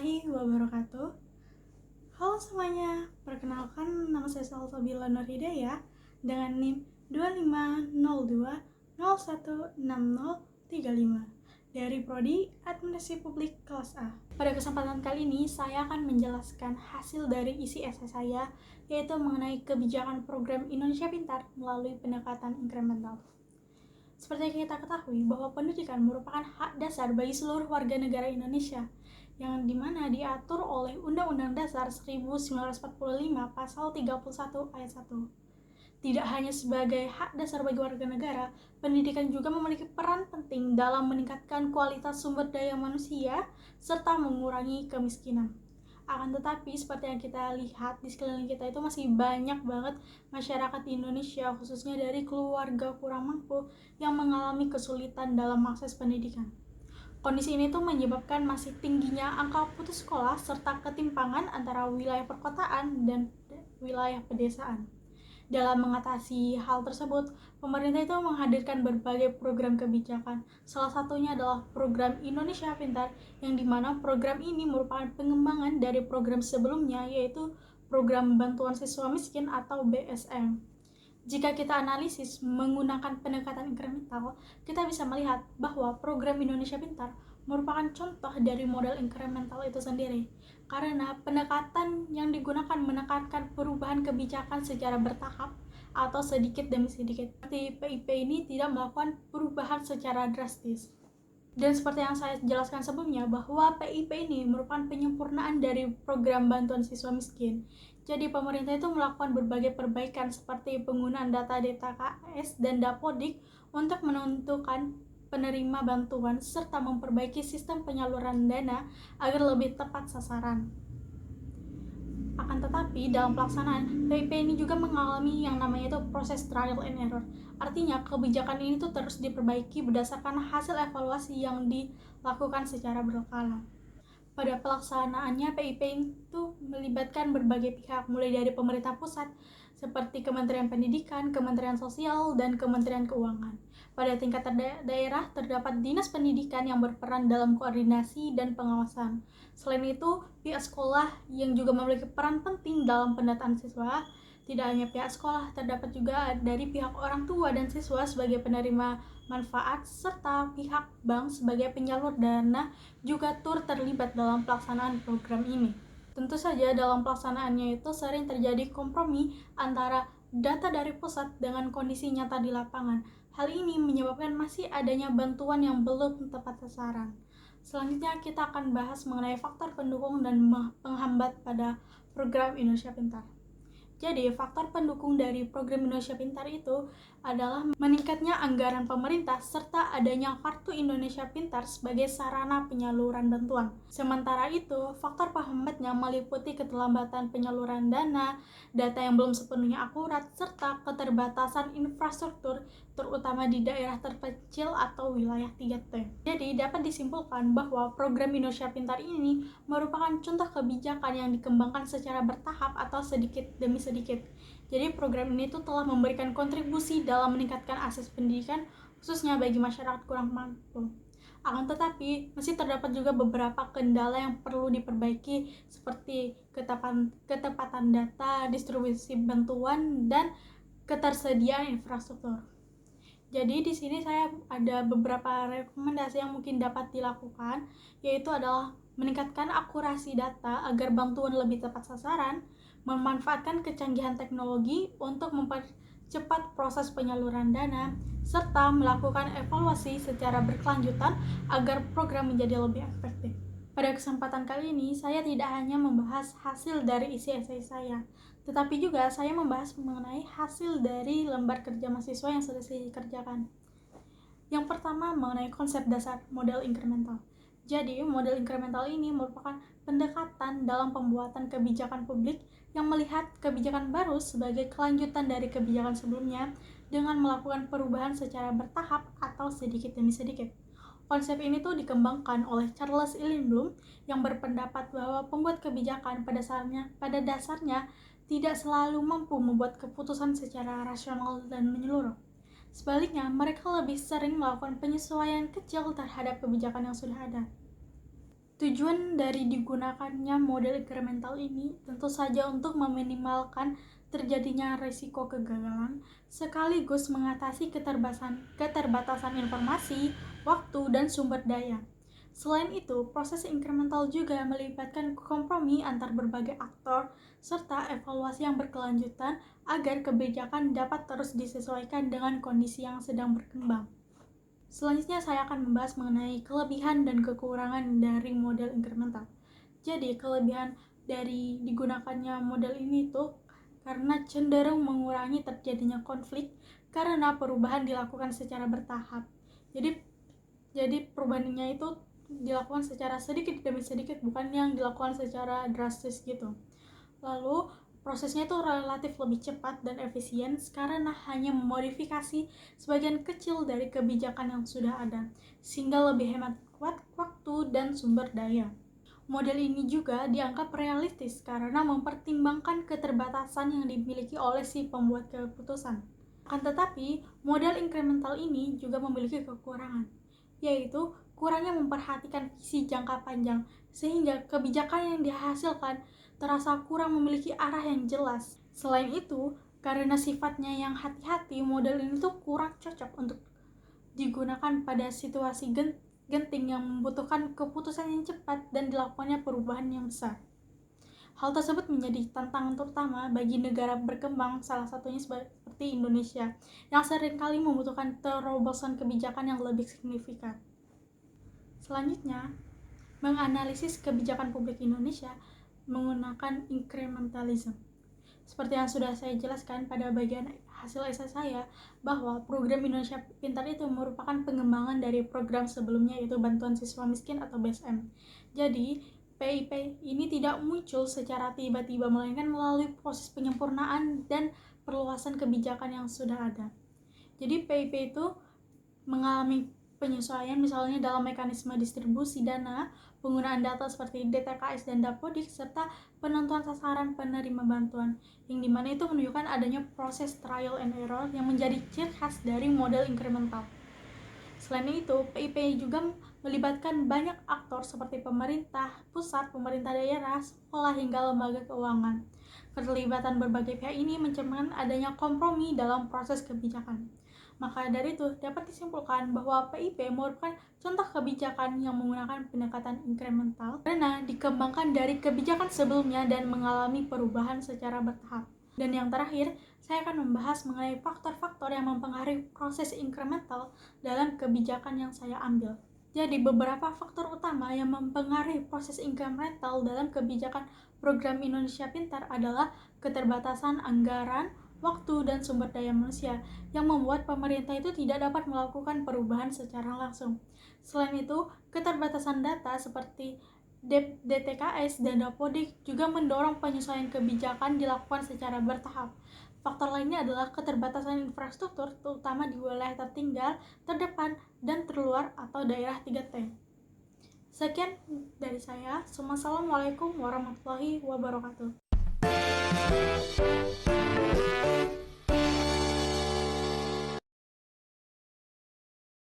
warahmatullahi wabarakatuh. Halo semuanya, perkenalkan nama saya Salsabila Nur Hidayah dengan NIM 2502016035 dari Prodi Administrasi Publik kelas A. Pada kesempatan kali ini, saya akan menjelaskan hasil dari isi esai saya, yaitu mengenai kebijakan program Indonesia Pintar melalui pendekatan inkremental. Seperti yang kita ketahui bahwa pendidikan merupakan hak dasar bagi seluruh warga negara Indonesia, yang dimana diatur oleh Undang-Undang Dasar 1945 Pasal 31 Ayat 1. Tidak hanya sebagai hak dasar bagi warga negara, pendidikan juga memiliki peran penting dalam meningkatkan kualitas sumber daya manusia serta mengurangi kemiskinan. Akan tetapi, seperti yang kita lihat di sekeliling kita itu masih banyak banget masyarakat di Indonesia, khususnya dari keluarga kurang mampu, yang mengalami kesulitan dalam akses pendidikan. Kondisi ini tuh menyebabkan masih tingginya angka putus sekolah serta ketimpangan antara wilayah perkotaan dan wilayah pedesaan. Dalam mengatasi hal tersebut, pemerintah itu menghadirkan berbagai program kebijakan. Salah satunya adalah program Indonesia Pintar, yang dimana program ini merupakan pengembangan dari program sebelumnya, yaitu program bantuan siswa miskin atau BSM. Jika kita analisis menggunakan pendekatan inkremental, kita bisa melihat bahwa program Indonesia Pintar merupakan contoh dari model inkremental itu sendiri, karena pendekatan yang digunakan menekankan perubahan kebijakan secara bertahap atau sedikit demi sedikit. Seperti PIP ini tidak melakukan perubahan secara drastis. Dan seperti yang saya jelaskan sebelumnya, bahwa PIP ini merupakan penyempurnaan dari program bantuan siswa miskin. Jadi pemerintah itu melakukan berbagai perbaikan seperti penggunaan data DTKS dan Dapodik untuk menentukan penerima bantuan serta memperbaiki sistem penyaluran dana agar lebih tepat sasaran. Akan tetapi, dalam pelaksanaan, PIP ini juga mengalami yang namanya itu proses trial and error. Artinya, kebijakan ini tuh terus diperbaiki berdasarkan hasil evaluasi yang dilakukan secara berkala. Pada pelaksanaannya, PIP itu melibatkan berbagai pihak, mulai dari pemerintah pusat, seperti Kementerian Pendidikan, Kementerian Sosial, dan Kementerian Keuangan. Pada tingkat daerah, terdapat dinas pendidikan yang berperan dalam koordinasi dan pengawasan. Selain itu, pihak sekolah yang juga memiliki peran penting dalam pendataan siswa. Tidak hanya pihak sekolah, terdapat juga dari pihak orang tua dan siswa sebagai penerima manfaat, serta pihak bank sebagai penyalur dana juga turut terlibat dalam pelaksanaan program ini. Tentu saja dalam pelaksanaannya itu sering terjadi kompromi antara data dari pusat dengan kondisi nyata di lapangan. Hal ini menyebabkan masih adanya bantuan yang belum tepat sasaran. Selanjutnya kita akan bahas mengenai faktor pendukung dan penghambat pada program Indonesia Pintar. Jadi, faktor pendukung dari program Indonesia Pintar itu adalah meningkatnya anggaran pemerintah serta adanya Kartu Indonesia Pintar sebagai sarana penyaluran bantuan. Sementara itu, faktor penghambatnya meliputi keterlambatan penyaluran dana, data yang belum sepenuhnya akurat, serta keterbatasan infrastruktur, terutama di daerah terpencil atau wilayah 3T. Jadi, dapat disimpulkan bahwa program Indonesia Pintar ini merupakan contoh kebijakan yang dikembangkan secara bertahap atau sedikit demi sedikit. Jadi program ini tuh telah memberikan kontribusi dalam meningkatkan akses pendidikan, khususnya bagi masyarakat kurang mampu. Akan tetapi, masih terdapat juga beberapa kendala yang perlu diperbaiki, seperti ketepatan data, distribusi bantuan, dan ketersediaan infrastruktur. Jadi di sini saya ada beberapa rekomendasi yang mungkin dapat dilakukan, yaitu adalah meningkatkan akurasi data agar bantuan lebih tepat sasaran, memanfaatkan kecanggihan teknologi untuk mempercepat proses penyaluran dana, serta melakukan evaluasi secara berkelanjutan agar program menjadi lebih efektif. Pada kesempatan kali ini, saya tidak hanya membahas hasil dari isi esai saya, tetapi juga saya membahas mengenai hasil dari lembar kerja mahasiswa yang sudah saya kerjakan. Yang pertama, mengenai konsep dasar model inkremental. Jadi, model inkremental ini merupakan pendekatan dalam pembuatan kebijakan publik yang melihat kebijakan baru sebagai kelanjutan dari kebijakan sebelumnya dengan melakukan perubahan secara bertahap atau sedikit demi sedikit. Konsep ini tuh dikembangkan oleh Charles Lindblom yang berpendapat bahwa pembuat kebijakan pada dasarnya tidak selalu mampu membuat keputusan secara rasional dan menyeluruh. Sebaliknya, mereka lebih sering melakukan penyesuaian kecil terhadap kebijakan yang sudah ada. Tujuan dari digunakannya model inkremental ini tentu saja untuk meminimalkan terjadinya risiko kegagalan, sekaligus mengatasi keterbatasan informasi, waktu, dan sumber daya. Selain itu, proses inkremental juga melibatkan kompromi antar berbagai aktor, serta evaluasi yang berkelanjutan agar kebijakan dapat terus disesuaikan dengan kondisi yang sedang berkembang. Selanjutnya saya akan membahas mengenai kelebihan dan kekurangan dari model inkremental. Jadi kelebihan dari digunakannya model ini tuh karena cenderung mengurangi terjadinya konflik karena perubahan dilakukan secara bertahap. Jadi perubahannya itu dilakukan secara sedikit demi sedikit, bukan yang dilakukan secara drastis gitu. Lalu prosesnya itu relatif lebih cepat dan efisien karena hanya memodifikasi sebagian kecil dari kebijakan yang sudah ada, sehingga lebih hemat waktu dan sumber daya. Model ini juga dianggap realistis karena mempertimbangkan keterbatasan yang dimiliki oleh si pembuat keputusan. Akan tetapi, model inkremental ini juga memiliki kekurangan, yaitu kurangnya memperhatikan visi jangka panjang, sehingga kebijakan yang dihasilkan terasa kurang memiliki arah yang jelas. Selain itu, karena sifatnya yang hati-hati, model ini tuh kurang cocok untuk digunakan pada situasi genting yang membutuhkan keputusan yang cepat dan dilakukannya perubahan yang besar. Hal tersebut menjadi tantangan terutama bagi negara berkembang, salah satunya seperti Indonesia, yang seringkali membutuhkan terobosan kebijakan yang lebih signifikan. Selanjutnya, menganalisis kebijakan publik Indonesia menggunakan incrementalism. Seperti yang sudah saya jelaskan pada bagian hasil esai saya, bahwa program Indonesia Pintar itu merupakan pengembangan dari program sebelumnya, yaitu Bantuan Siswa Miskin atau BSM. Jadi, PIP ini tidak muncul secara tiba-tiba, melainkan melalui proses penyempurnaan dan perluasan kebijakan yang sudah ada. Jadi, PIP itu mengalami penyesuaian misalnya dalam mekanisme distribusi dana, penggunaan data seperti DTKS dan Dapodik, serta penentuan sasaran penerima bantuan, yang dimana itu menunjukkan adanya proses trial and error yang menjadi ciri khas dari model inkremental. Selain itu, PIP juga melibatkan banyak aktor seperti pemerintah pusat, pemerintah daerah, sekolah, hingga lembaga keuangan. Keterlibatan berbagai pihak ini mencerminkan adanya kompromi dalam proses kebijakan. Maka dari itu, dapat disimpulkan bahwa PIP merupakan contoh kebijakan yang menggunakan pendekatan inkremental karena dikembangkan dari kebijakan sebelumnya dan mengalami perubahan secara bertahap. Dan yang terakhir, saya akan membahas mengenai faktor-faktor yang mempengaruhi proses inkremental dalam kebijakan yang saya ambil. Jadi, beberapa faktor utama yang mempengaruhi proses inkremental dalam kebijakan program Indonesia Pintar adalah keterbatasan anggaran, waktu, dan sumber daya manusia yang membuat pemerintah itu tidak dapat melakukan perubahan secara langsung. Selain itu, keterbatasan data seperti DTKS dan Dapodik juga mendorong penyesuaian kebijakan dilakukan secara bertahap. Faktor lainnya adalah keterbatasan infrastruktur, terutama di wilayah tertinggal, terdepan, dan terluar atau daerah 3T. Sekian dari saya. Wassalamualaikum warahmatullahi wabarakatuh.